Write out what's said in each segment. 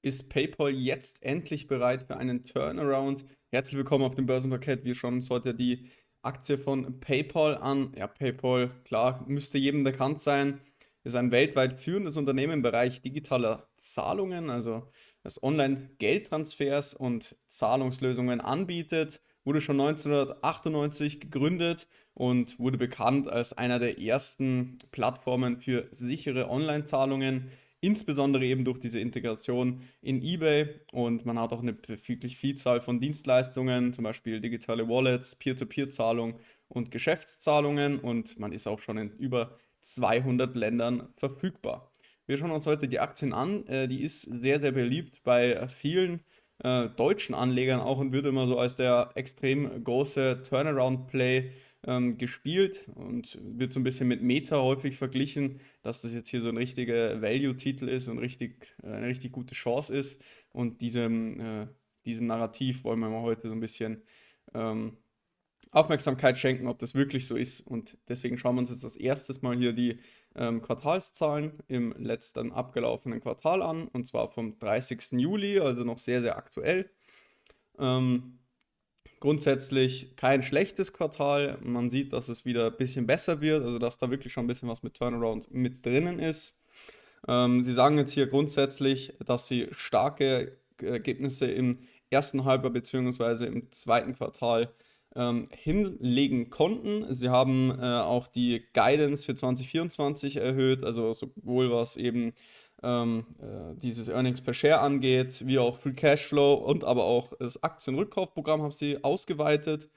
Ist PayPal jetzt endlich bereit für einen Turnaround? Herzlich willkommen auf dem Börsenparkett. Wir schauen uns heute die Aktie von PayPal an. Ja, PayPal, klar, müsste jedem bekannt sein. Ist ein weltweit führendes Unternehmen im Bereich digitaler Zahlungen, also das Online-Geldtransfers und Zahlungslösungen anbietet. Wurde schon 1998 gegründet und wurde bekannt als einer der ersten Plattformen für sichere Online-Zahlungen, insbesondere eben durch diese Integration in eBay, und man hat auch eine wirklich Vielzahl von Dienstleistungen, zum Beispiel digitale Wallets, Peer-to-Peer-Zahlung und Geschäftszahlungen, und man ist auch schon in über 200 Ländern verfügbar. Wir schauen uns heute die Aktien an. Die ist sehr, sehr beliebt bei vielen deutschen Anlegern auch und wird immer so als der extrem große Turnaround-Play gespielt und wird so ein bisschen mit Meta häufig verglichen, dass das jetzt hier so ein richtiger Value-Titel ist und eine richtig gute Chance ist. Und diesem Narrativ wollen wir mal heute so ein bisschen ähm, Aufmerksamkeit schenken, ob das wirklich so ist. Und deswegen schauen wir uns jetzt als erstes mal hier die Quartalszahlen im letzten abgelaufenen Quartal an, und zwar vom 30. Juli, also noch sehr, sehr aktuell. Ähm, Grundsätzlich kein schlechtes Quartal. Man sieht, dass es wieder ein bisschen besser wird, also dass da wirklich schon ein bisschen was mit Turnaround mit drinnen ist. Sie sagen jetzt hier grundsätzlich, dass sie starke Ergebnisse im ersten Halbjahr bzw. im zweiten Quartal hinlegen konnten. Sie haben auch die Guidance für 2024 erhöht, also sowohl was eben dieses Earnings per Share angeht, wie auch Free Cashflow, und aber auch das Aktienrückkaufprogramm haben sie ausgeweitet.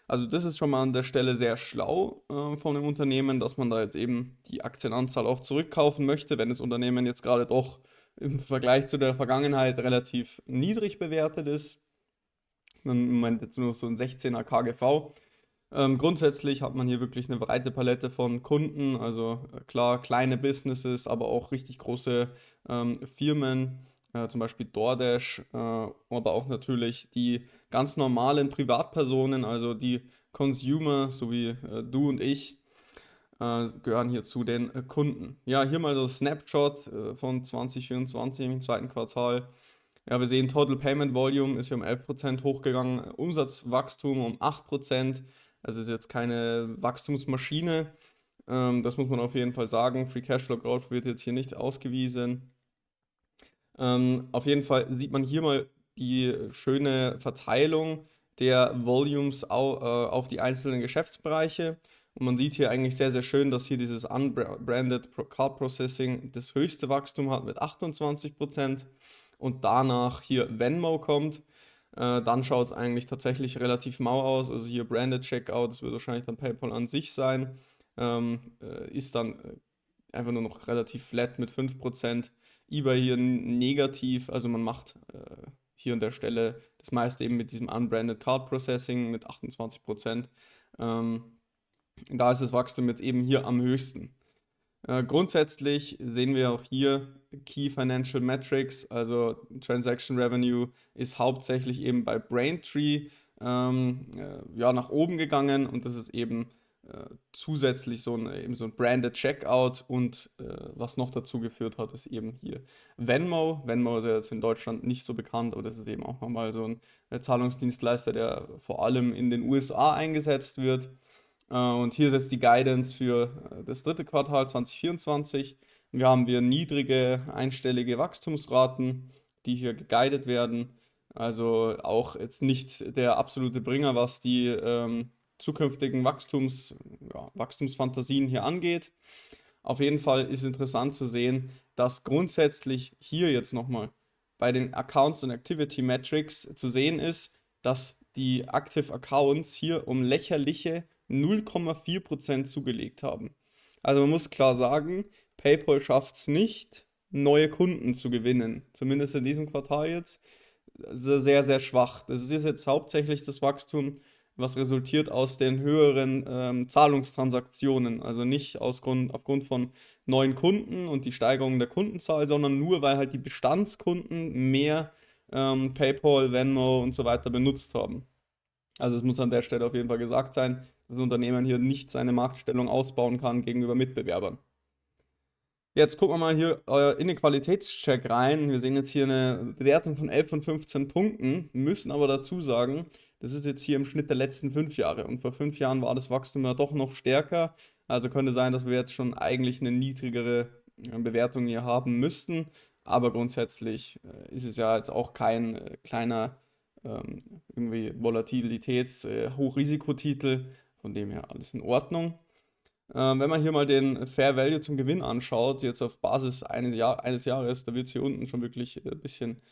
Also das ist schon mal an der Stelle sehr schlau von dem Unternehmen, dass man da jetzt eben die Aktienanzahl auch zurückkaufen möchte, wenn das Unternehmen jetzt gerade doch im Vergleich zu der Vergangenheit relativ niedrig bewertet ist. Im Moment jetzt nur so ein 16er KGV. Grundsätzlich hat man hier wirklich eine breite Palette von Kunden, also klar kleine Businesses, aber auch richtig große Firmen, zum Beispiel DoorDash, aber auch natürlich die ganz normalen Privatpersonen, also die Consumer, so wie du und ich, gehören hier zu den Kunden. Ja, hier mal so Snapshot von 2024 im zweiten Quartal. Ja, wir sehen, Total Payment Volume ist hier um 11% hochgegangen, Umsatzwachstum um 8%. Also ist jetzt keine Wachstumsmaschine, das muss man auf jeden Fall sagen. Free Cashflow Growth wird jetzt hier nicht ausgewiesen. Auf jeden Fall sieht man hier mal die schöne Verteilung der Volumes auf die einzelnen Geschäftsbereiche. Und man sieht hier eigentlich sehr, sehr schön, dass hier dieses Unbranded Card Processing das höchste Wachstum hat mit 28% und danach hier Venmo kommt. Dann schaut es eigentlich tatsächlich relativ mau aus. Also hier Branded Checkout, das wird wahrscheinlich dann PayPal an sich sein, ist dann einfach nur noch relativ flat mit 5%. eBay hier negativ, also man macht hier an der Stelle das meiste eben mit diesem Unbranded Card Processing mit 28%. Ähm, Da ist das Wachstum jetzt eben hier am höchsten. Grundsätzlich sehen wir auch hier Key Financial Metrics, also Transaction Revenue ist hauptsächlich eben bei Braintree ja, nach oben gegangen, und das ist eben zusätzlich eben so ein Branded Checkout, und was noch dazu geführt hat, ist eben hier Venmo. Venmo ist ja jetzt in Deutschland nicht so bekannt, aber das ist eben auch nochmal so ein Zahlungsdienstleister, der vor allem in den USA eingesetzt wird. Und hier ist jetzt die Guidance für das dritte Quartal 2024. Wir niedrige einstellige Wachstumsraten, die hier geguidet werden. Also auch jetzt nicht der absolute Bringer, was die zukünftigen Wachstumsfantasien hier angeht. Auf jeden Fall ist interessant zu sehen, dass grundsätzlich hier jetzt nochmal bei den Accounts und Activity Metrics zu sehen ist, dass die Active Accounts hier um lächerliche 0,4% zugelegt haben. Also man muss klar sagen, PayPal schafft es nicht, neue Kunden zu gewinnen. Zumindest in diesem Quartal jetzt. Sehr, sehr schwach. Das ist jetzt hauptsächlich das Wachstum, was resultiert aus den höheren Zahlungstransaktionen. Also nicht aufgrund von neuen Kunden und die Steigerung der Kundenzahl, sondern nur, weil halt die Bestandskunden mehr PayPal, Venmo und so weiter benutzt haben. Also es muss an der Stelle auf jeden Fall gesagt sein, dass das Unternehmen hier nicht seine Marktstellung ausbauen kann gegenüber Mitbewerbern. Jetzt gucken wir mal hier in den Qualitätscheck rein. Wir sehen jetzt hier eine Bewertung von 11 von 15 Punkten, müssen aber dazu sagen, das ist jetzt hier im Schnitt der letzten 5 Jahre. Und vor 5 Jahren war das Wachstum ja doch noch stärker. Also könnte sein, dass wir jetzt schon eigentlich eine niedrigere Bewertung hier haben müssten. Aber grundsätzlich ist es ja jetzt auch kein kleiner irgendwie Volatilitäts-Hochrisikotitel. Von dem her alles in Ordnung. Wenn man hier mal den Fair Value zum Gewinn anschaut, jetzt auf Basis eines Jahres, da wird es hier unten schon wirklich ein bisschen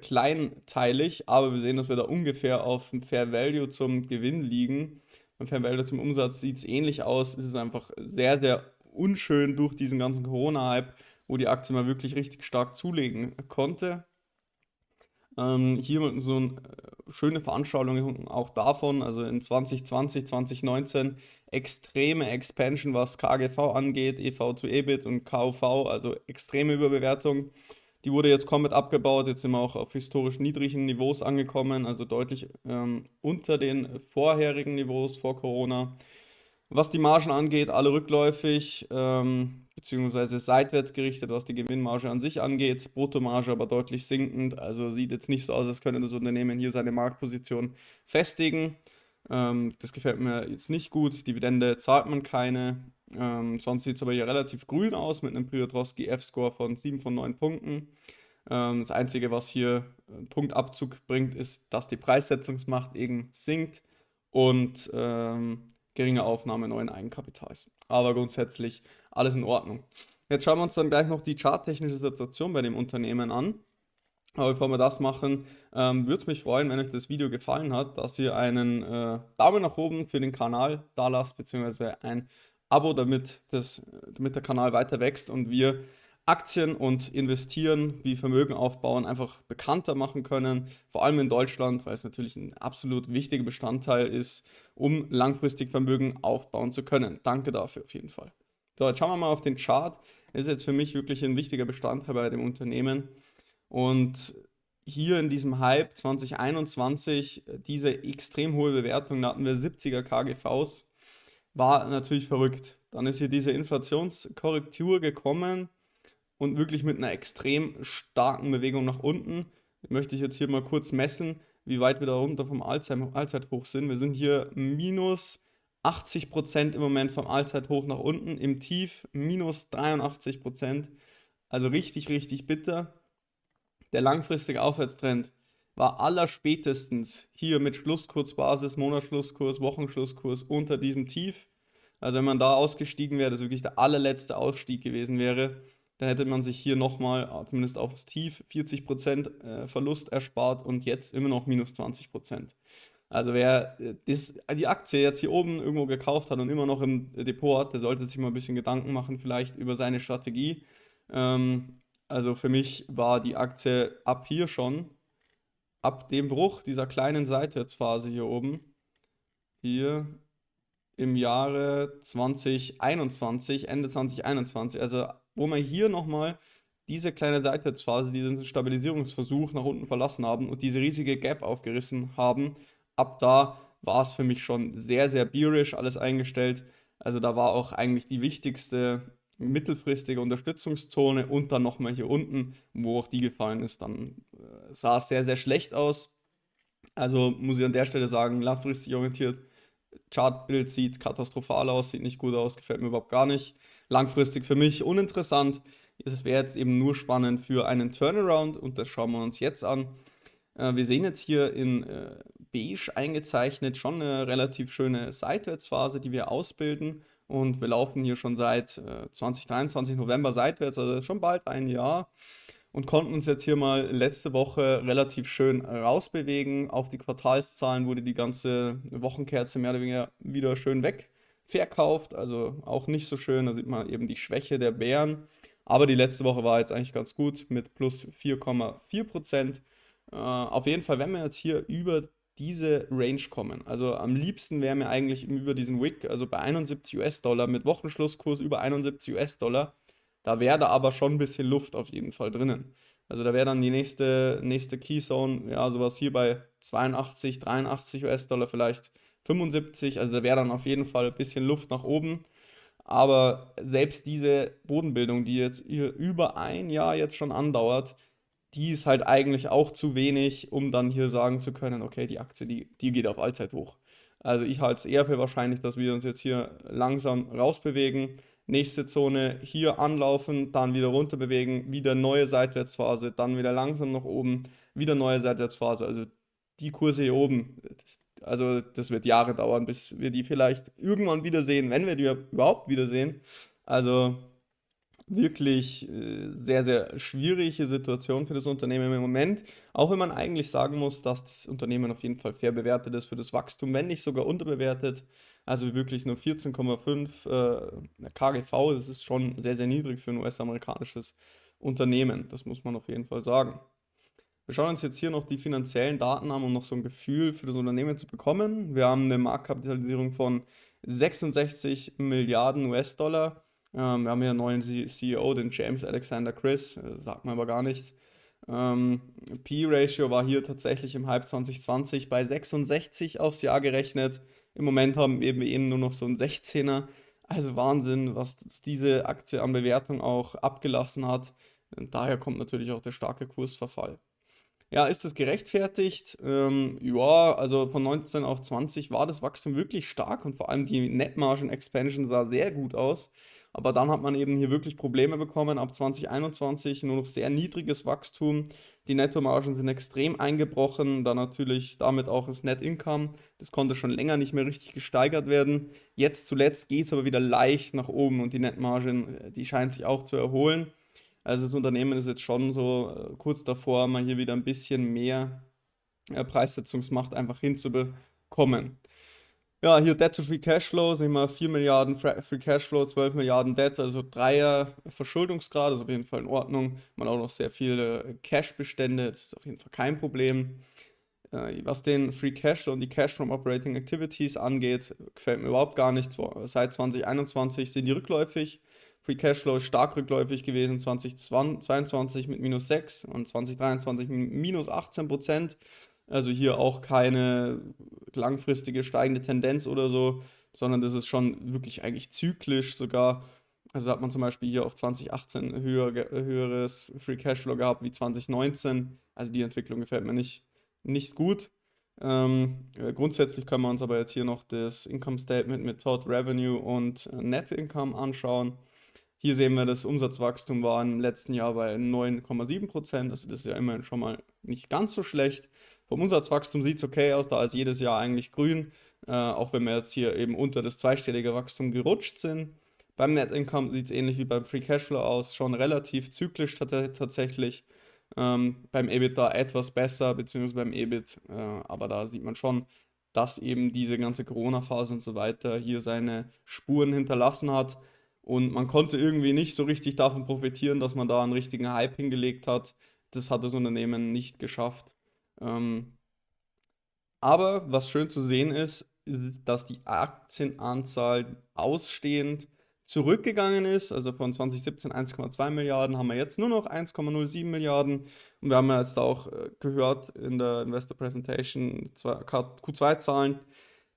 kleinteilig, aber wir sehen, dass wir da ungefähr auf dem Fair Value zum Gewinn liegen. Beim Fair Value zum Umsatz sieht es ähnlich aus. Es ist einfach sehr, sehr unschön durch diesen ganzen Corona-Hype, wo die Aktie mal wirklich richtig stark zulegen konnte. Hier so eine schöne Veranschauung auch davon, also in 2020, 2019 extreme Expansion, was KGV angeht, EV zu EBIT und KUV, also extreme Überbewertung. Die wurde jetzt komplett abgebaut, jetzt sind wir auch auf historisch niedrigen Niveaus angekommen, also deutlich unter den vorherigen Niveaus vor Corona. Was die Margen angeht, alle rückläufig, beziehungsweise seitwärts gerichtet, was die Gewinnmarge an sich angeht. Bruttomarge aber deutlich sinkend. Also sieht jetzt nicht so aus, als könnte das Unternehmen hier seine Marktposition festigen. Das gefällt mir jetzt nicht gut. Dividende zahlt man keine. Sonst sieht es aber hier relativ grün aus mit einem Priotrowski F-Score von 7 von 9 Punkten. Das Einzige, was hier einen Punktabzug bringt, ist, dass die Preissetzungsmacht eben sinkt und geringe Aufnahme neuen Eigenkapitals. Aber grundsätzlich alles in Ordnung. Jetzt schauen wir uns dann gleich noch die charttechnische Situation bei dem Unternehmen an. Aber bevor wir das machen, würde es mich freuen, wenn euch das Video gefallen hat, dass ihr einen Daumen nach oben für den Kanal da lasst, beziehungsweise ein Abo, damit der Kanal weiter wächst und wir Aktien und Investieren wie Vermögen aufbauen einfach bekannter machen können, vor allem in Deutschland, weil es natürlich ein absolut wichtiger Bestandteil ist, um langfristig Vermögen aufbauen zu können. Danke dafür auf jeden Fall. So, jetzt schauen wir mal auf den Chart. Das ist jetzt für mich wirklich ein wichtiger Bestandteil bei dem Unternehmen. Und hier in diesem Hype 2021, diese extrem hohe Bewertung, da hatten wir 70er KGVs, war natürlich verrückt. Dann ist hier diese Inflationskorrektur gekommen und wirklich mit einer extrem starken Bewegung nach unten. Möchte ich jetzt hier mal kurz messen, wie weit wir da runter vom Allzeithoch sind. Wir sind hier minus 80% im Moment vom Allzeithoch nach unten, im Tief minus 83%. Also richtig, richtig bitter. Der langfristige Aufwärtstrend war allerspätestens hier mit Schlusskursbasis, Monatsschlusskurs, Wochenschlusskurs unter diesem Tief. Also wenn man da ausgestiegen wäre, das wirklich der allerletzte Ausstieg gewesen wäre, dann hätte man sich hier nochmal, zumindest aufs Tief, 40% Verlust erspart und jetzt immer noch minus 20%. Also wer die Aktie jetzt hier oben irgendwo gekauft hat und immer noch im Depot hat, der sollte sich mal ein bisschen Gedanken machen, vielleicht über seine Strategie. Also für mich war die Aktie ab hier schon, ab dem Bruch dieser kleinen Seitwärtsphase hier oben, hier im Jahre 2021, Ende 2021, also wo wir hier nochmal diese kleine Seitwärtsphase, diesen Stabilisierungsversuch nach unten verlassen haben und diese riesige Gap aufgerissen haben, ab da war es für mich schon sehr, sehr bearish alles eingestellt. Also da war auch eigentlich die wichtigste mittelfristige Unterstützungszone und dann nochmal hier unten, wo auch die gefallen ist, dann sah es sehr, sehr schlecht aus. Also muss ich an der Stelle sagen, langfristig orientiert, Chartbild sieht katastrophal aus, sieht nicht gut aus, gefällt mir überhaupt gar nicht. Langfristig für mich uninteressant. Es wäre jetzt eben nur spannend für einen Turnaround und das schauen wir uns jetzt an. Wir sehen jetzt hier in beige eingezeichnet schon eine relativ schöne Seitwärtsphase, die wir ausbilden. Und wir laufen hier schon seit 2023 November seitwärts, also schon bald ein Jahr. Und konnten uns jetzt hier mal letzte Woche relativ schön rausbewegen. Auf die Quartalszahlen wurde die ganze Wochenkerze mehr oder weniger wieder schön wegverkauft. Also auch nicht so schön, da sieht man eben die Schwäche der Bären. Aber die letzte Woche war jetzt eigentlich ganz gut mit plus 4,4%. Auf jeden Fall, wenn wir jetzt hier über diese Range kommen, also am liebsten wäre mir eigentlich über diesen Wick, also bei 71 US-Dollar mit Wochenschlusskurs über 71 US-Dollar, da wäre da aber schon ein bisschen Luft auf jeden Fall drinnen. Also da wäre dann die nächste Keyzone, ja, sowas hier bei 82, 83 US-Dollar, vielleicht 75. Also da wäre dann auf jeden Fall ein bisschen Luft nach oben. Aber selbst diese Bodenbildung, die jetzt hier über ein Jahr jetzt schon andauert, die ist halt eigentlich auch zu wenig, um dann hier sagen zu können, okay, die Aktie, die geht auf Allzeit hoch. Also ich halte es eher für wahrscheinlich, dass wir uns jetzt hier langsam rausbewegen, nächste Zone hier anlaufen, dann wieder runter bewegen, wieder neue Seitwärtsphase, dann wieder langsam nach oben, wieder neue Seitwärtsphase. Also die Kurse hier oben, also das wird Jahre dauern, bis wir die vielleicht irgendwann wiedersehen, wenn wir die überhaupt wiedersehen. Also wirklich sehr, sehr schwierige Situation für das Unternehmen im Moment. Auch wenn man eigentlich sagen muss, dass das Unternehmen auf jeden Fall fair bewertet ist für das Wachstum, wenn nicht sogar unterbewertet. Also wirklich nur 14,5 KGV, das ist schon sehr, sehr niedrig für ein US-amerikanisches Unternehmen. Das muss man auf jeden Fall sagen. Wir schauen uns jetzt hier noch die finanziellen Daten an, um noch so ein Gefühl für das Unternehmen zu bekommen. Wir haben eine Marktkapitalisierung von 66 Milliarden US-Dollar. Wir haben hier einen neuen CEO, den James Alexander Chris, sagt mir aber gar nichts. Ähm, P-Ratio war hier tatsächlich im Hype 2020 bei 66 aufs Jahr gerechnet. Im Moment haben wir eben nur noch so einen 16er. Also Wahnsinn, was diese Aktie an Bewertung auch abgelassen hat. Und daher kommt natürlich auch der starke Kursverfall. Ja, ist das gerechtfertigt? Ja, also von 19 auf 20 war das Wachstum wirklich stark und vor allem die Net Margin Expansion sah sehr gut aus. Aber dann hat man eben hier wirklich Probleme bekommen. Ab 2021 nur noch sehr niedriges Wachstum. Die Nettomargen sind extrem eingebrochen. Dann natürlich damit auch das Net Income. Das konnte schon länger nicht mehr richtig gesteigert werden. Jetzt zuletzt geht es aber wieder leicht nach oben und die Net Margin, die scheint sich auch zu erholen. Also das Unternehmen ist jetzt schon so kurz davor, mal hier wieder ein bisschen mehr Preissetzungsmacht einfach hinzubekommen. Ja, hier Debt to Free Cashflow, sehen wir 4 Milliarden Free Cashflow, 12 Milliarden Debt, also Dreier Verschuldungsgrad, ist auf jeden Fall in Ordnung. Man hat auch noch sehr viele Cash-Bestände, das ist auf jeden Fall kein Problem. Was den Free Cashflow und die Cash from Operating Activities angeht, gefällt mir überhaupt gar nicht. Seit 2021 sind die rückläufig. Free Cashflow ist stark rückläufig gewesen, 2022 mit -6 und 2023 mit -18%. Also hier auch keine langfristige steigende Tendenz oder so, sondern das ist schon wirklich eigentlich zyklisch sogar. Also hat man zum Beispiel hier auch 2018 höheres Free Cashflow gehabt wie 2019. Also die Entwicklung gefällt mir nicht gut. Grundsätzlich können wir uns aber jetzt hier noch das Income Statement mit Total Revenue und Net Income anschauen. Hier sehen wir, das Umsatzwachstum war im letzten Jahr bei 9,7%. Also das ist ja immerhin schon mal nicht ganz so schlecht. Vom Umsatzwachstum sieht es okay aus, da ist jedes Jahr eigentlich grün, auch wenn wir jetzt hier eben unter das zweistellige Wachstum gerutscht sind. Beim Net Income sieht es ähnlich wie beim Free Cashflow aus, schon relativ zyklisch tatsächlich. Beim EBITDA etwas besser, beziehungsweise beim EBIT, aber da sieht man schon, dass eben diese ganze Corona-Phase und so weiter hier seine Spuren hinterlassen hat. Und man konnte irgendwie nicht so richtig davon profitieren, dass man da einen richtigen Hype hingelegt hat. Das hat das Unternehmen nicht geschafft. Ähm, aber was schön zu sehen ist, dass die Aktienanzahl ausstehend zurückgegangen ist. Also von 2017 1,2 Milliarden haben wir jetzt nur noch 1,07 Milliarden. Und wir haben ja jetzt auch gehört in der Investor Presentation Q2-Zahlen,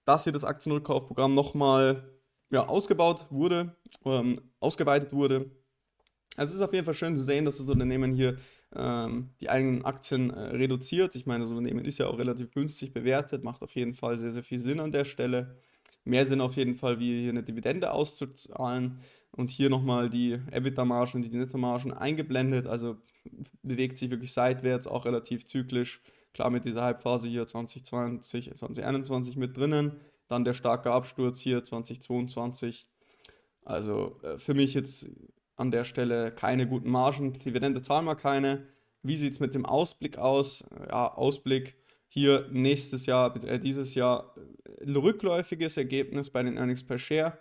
dass hier das Aktienrückkaufprogramm nochmal ja, ausgebaut wurde, ausgeweitet wurde. Also es ist auf jeden Fall schön zu sehen, dass das Unternehmen hier die eigenen Aktien reduziert. Ich meine, das Unternehmen ist ja auch relativ günstig bewertet, macht auf jeden Fall sehr, sehr viel Sinn an der Stelle. Mehr Sinn auf jeden Fall, wie hier eine Dividende auszuzahlen. Und hier nochmal die EBITDA-Margen und die Nettomargen eingeblendet. Also bewegt sich wirklich seitwärts, auch relativ zyklisch. Klar mit dieser Halbphase hier 2020, 2021 mit drinnen. Dann der starke Absturz hier 2022. Also für mich jetzt an der Stelle keine guten Margen. Dividende zahlen wir keine. Wie sieht es mit dem Ausblick aus? Ja, Ausblick hier nächstes Jahr, dieses Jahr rückläufiges Ergebnis bei den Earnings per Share.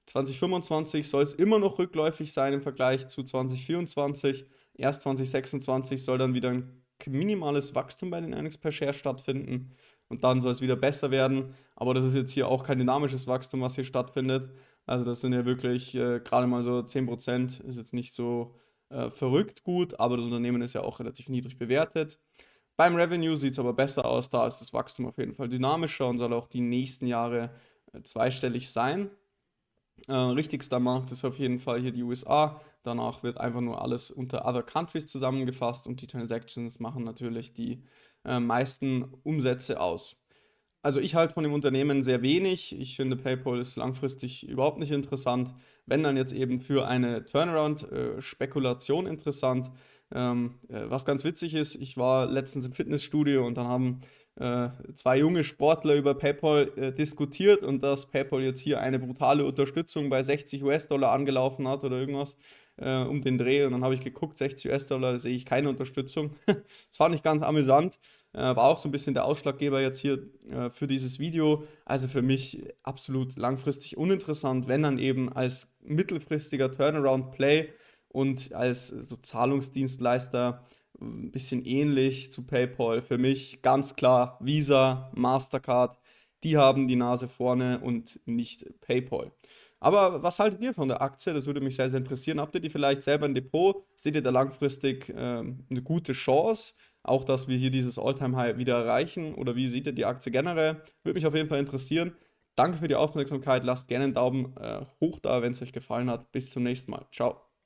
2025 soll es immer noch rückläufig sein im Vergleich zu 2024. Erst 2026 soll dann wieder ein minimales Wachstum bei den Earnings per Share stattfinden und dann soll es wieder besser werden. Aber das ist jetzt hier auch kein dynamisches Wachstum, was hier stattfindet. Also das sind ja wirklich gerade mal so 10%, ist jetzt nicht so verrückt gut, aber das Unternehmen ist ja auch relativ niedrig bewertet. Beim Revenue sieht es aber besser aus, da ist das Wachstum auf jeden Fall dynamischer und soll auch die nächsten Jahre zweistellig sein. Wichtigster Markt ist auf jeden Fall hier die USA. Danach wird einfach nur alles unter Other Countries zusammengefasst und die Transactions machen natürlich die meisten Umsätze aus. Also ich halte von dem Unternehmen sehr wenig. Ich finde, PayPal ist langfristig überhaupt nicht interessant. Wenn dann jetzt eben für eine Turnaround-Spekulation interessant. Was ganz witzig ist, ich war letztens im Fitnessstudio und dann haben zwei junge Sportler über PayPal diskutiert und dass PayPal jetzt hier eine brutale Unterstützung bei 60 US-Dollar angelaufen hat oder irgendwas um den Dreh. Und dann habe ich geguckt, 60 US-Dollar sehe ich keine Unterstützung. Das fand ich ganz amüsant. War auch so ein bisschen der Ausschlaggeber jetzt hier für dieses Video. Also für mich absolut langfristig uninteressant, wenn dann eben als mittelfristiger Turnaround-Play und als so Zahlungsdienstleister ein bisschen ähnlich zu PayPal. Für mich ganz klar Visa, Mastercard, die haben die Nase vorne und nicht PayPal. Aber was haltet ihr von der Aktie? Das würde mich sehr, sehr interessieren. Habt ihr die vielleicht selber im Depot? Seht ihr da langfristig eine gute Chance? Auch, dass wir hier dieses All-Time-High wieder erreichen? Oder wie seht ihr die Aktie generell? Würde mich auf jeden Fall interessieren. Danke für die Aufmerksamkeit. Lasst gerne einen Daumen hoch da, wenn es euch gefallen hat. Bis zum nächsten Mal. Ciao.